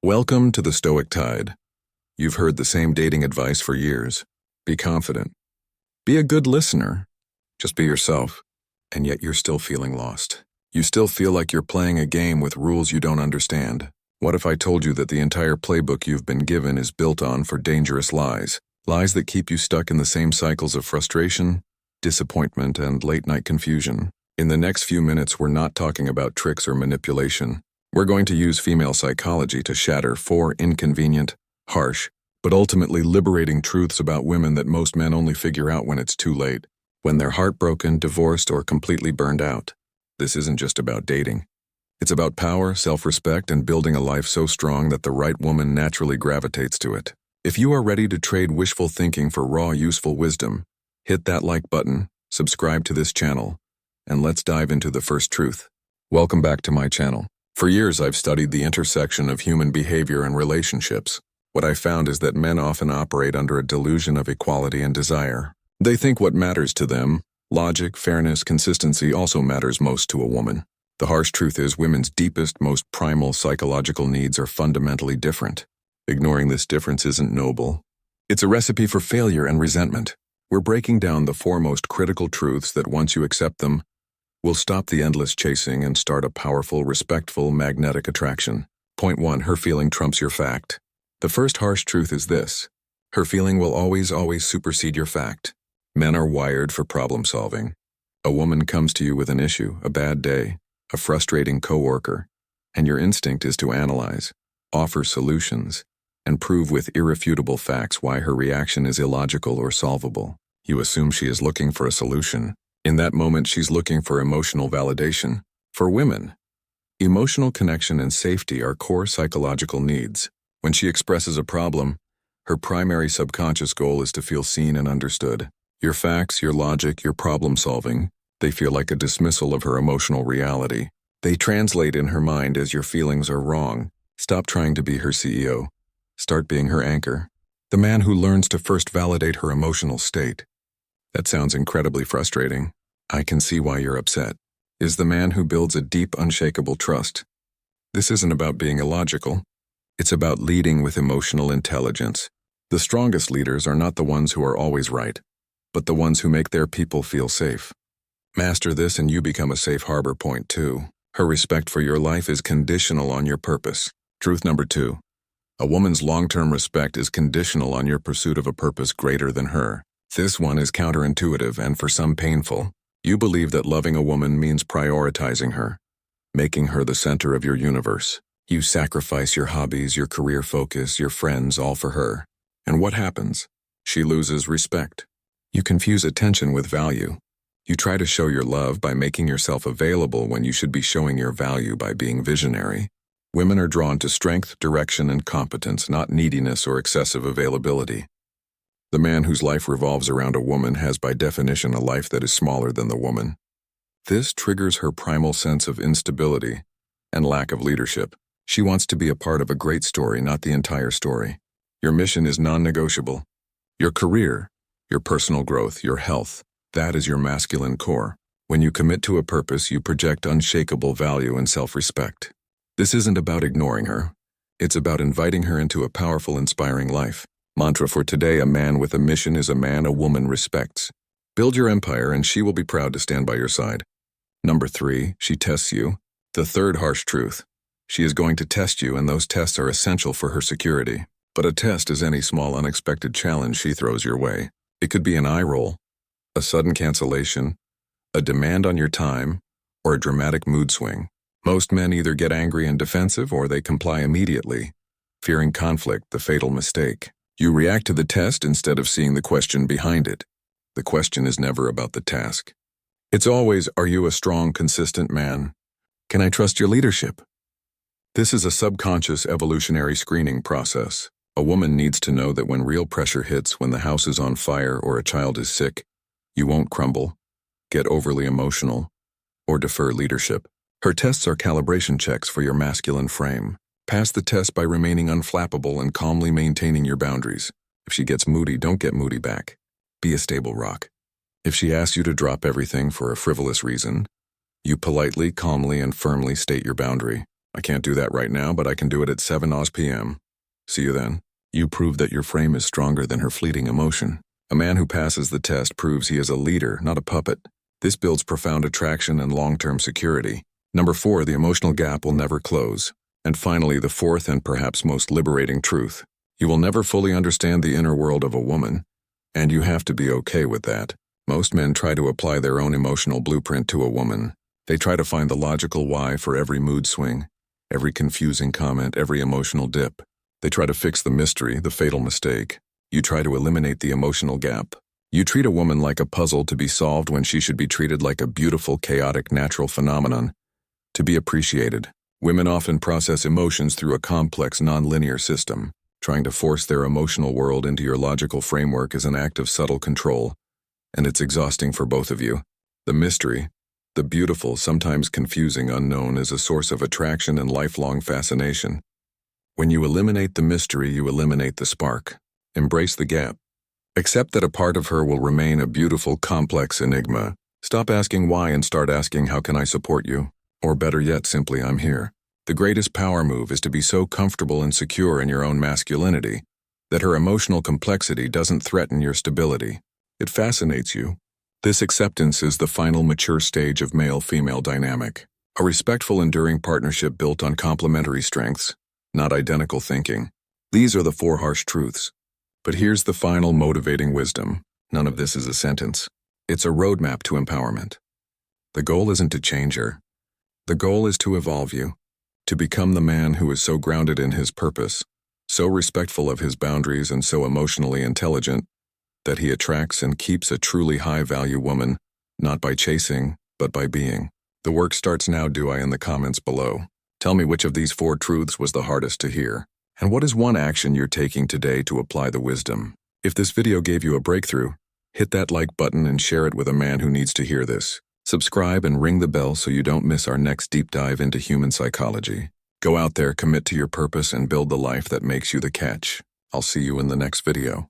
Welcome to the Stoic Tide. You've heard the same dating advice for years. Be confident. Be a good listener. Just be yourself. And yet you're still feeling lost. You still feel like you're playing a game with rules you don't understand. What if I told you that the entire playbook you've been given is built on for dangerous lies? Lies that keep you stuck in the same cycles of frustration, disappointment, and late-night confusion. In the next few minutes, we're not talking about tricks or manipulation. We're going to use female psychology to shatter four inconvenient, harsh, but ultimately liberating truths about women that most men only figure out when it's too late, when they're heartbroken, divorced, or completely burned out. This isn't just about dating. It's about power, self-respect, and building a life so strong that the right woman naturally gravitates to it. If you are ready to trade wishful thinking for raw, useful wisdom, hit that like button, subscribe to this channel, and let's dive into the first truth. Welcome back to my channel. For years, I've studied the intersection of human behavior and relationships. What I found is that men often operate under a delusion of equality and desire. They think what matters to them, logic, fairness, consistency, also matters most to a woman. The harsh truth is women's deepest, most primal psychological needs are fundamentally different. Ignoring this difference isn't noble. It's a recipe for failure and resentment. We're breaking down the four most critical truths that once you accept them, will stop the endless chasing and start a powerful, respectful, magnetic attraction. Point 1. Her feeling trumps your fact. The first harsh truth is this. Her feeling will always supersede your fact. Men are wired for problem solving. A woman comes to you with an issue, a bad day, a frustrating coworker, and your instinct is to analyze, offer solutions, and prove with irrefutable facts why her reaction is illogical or solvable. You assume she is looking for a solution. In that moment, she's looking for emotional validation. For women, emotional connection and safety are core psychological needs. When she expresses a problem, her primary subconscious goal is to feel seen and understood. Your facts, your logic, your problem solving, they feel like a dismissal of her emotional reality. They translate in her mind as your feelings are wrong. Stop trying to be her CEO. Start being her anchor. The man who learns to first validate her emotional state. That sounds incredibly frustrating. I can see why you're upset. Is the man who builds a deep, unshakable trust. This isn't about being illogical. It's about leading with emotional intelligence. The strongest leaders are not the ones who are always right, but the ones who make their people feel safe. Master this and you become a safe harbor. Point 2. Her respect for your life is conditional on your purpose. Truth number 2. A woman's long-term respect is conditional on your pursuit of a purpose greater than her. This one is counterintuitive and for some painful. You believe that loving a woman means prioritizing her, making her the center of your universe. You sacrifice your hobbies, your career focus, your friends, all for her. And what happens? She loses respect. You confuse attention with value. You try to show your love by making yourself available when you should be showing your value by being visionary. Women are drawn to strength, direction, and competence, not neediness or excessive availability. The man whose life revolves around a woman has by definition a life that is smaller than the woman. This triggers her primal sense of instability and lack of leadership. She wants to be a part of a great story, not the entire story. Your mission is non-negotiable. Your career, your personal growth, your health, that is your masculine core. When you commit to a purpose, you project unshakable value and self-respect. This isn't about ignoring her. It's about inviting her into a powerful, inspiring life. Mantra for today: a man with a mission is a man a woman respects. Build your empire and she will be proud to stand by your side. Number 3, she tests you. The third harsh truth. She is going to test you and those tests are essential for her security. But a test is any small unexpected challenge she throws your way. It could be an eye roll, a sudden cancellation, a demand on your time, or a dramatic mood swing. Most men either get angry and defensive or they comply immediately, fearing conflict, the fatal mistake. You react to the test instead of seeing the question behind it. The question is never about the task. It's always, are you a strong, consistent man? Can I trust your leadership? This is a subconscious evolutionary screening process. A woman needs to know that when real pressure hits, when the house is on fire or a child is sick, you won't crumble, get overly emotional, or defer leadership. Her tests are calibration checks for your masculine frame. Pass the test by remaining unflappable and calmly maintaining your boundaries. If she gets moody, don't get moody back. Be a stable rock. If she asks you to drop everything for a frivolous reason, you politely, calmly, and firmly state your boundary. I can't do that right now, but I can do it at 7 Oz p.m. See you then. You prove that your frame is stronger than her fleeting emotion. A man who passes the test proves he is a leader, not a puppet. This builds profound attraction and long-term security. Number 4, the emotional gap will never close. And finally, the fourth and perhaps most liberating truth. You will never fully understand the inner world of a woman, and you have to be okay with that. Most men try to apply their own emotional blueprint to a woman. They try to find the logical why for every mood swing, every confusing comment, every emotional dip. They try to fix the mystery, the fatal mistake. You try to eliminate the emotional gap. You treat a woman like a puzzle to be solved when she should be treated like a beautiful, chaotic, natural phenomenon to be appreciated. Women often process emotions through a complex, non-linear system. Trying to force their emotional world into your logical framework is an act of subtle control, and it's exhausting for both of you. The mystery, the beautiful, sometimes confusing unknown, is a source of attraction and lifelong fascination. When you eliminate the mystery, you eliminate the spark. Embrace the gap. Accept that a part of her will remain a beautiful, complex enigma. Stop asking why and start asking, how can I support you? Or better yet, simply, I'm here. The greatest power move is to be so comfortable and secure in your own masculinity that her emotional complexity doesn't threaten your stability. It fascinates you. This acceptance is the final mature stage of male-female dynamic. A respectful, enduring partnership built on complementary strengths, not identical thinking. These are the 4 harsh truths. But here's the final motivating wisdom. None of this is a sentence. It's a roadmap to empowerment. The goal isn't to change her. The goal is to evolve you, to become the man who is so grounded in his purpose, so respectful of his boundaries, and so emotionally intelligent that he attracts and keeps a truly high-value woman, not by chasing, but by being. The work starts now. Do I in the comments below. Tell me which of these 4 truths was the hardest to hear, and what is one action you're taking today to apply the wisdom. If this video gave you a breakthrough, hit that like button and share it with a man who needs to hear this. Subscribe and ring the bell so you don't miss our next deep dive into human psychology. Go out there, commit to your purpose, and build the life that makes you the catch. I'll see you in the next video.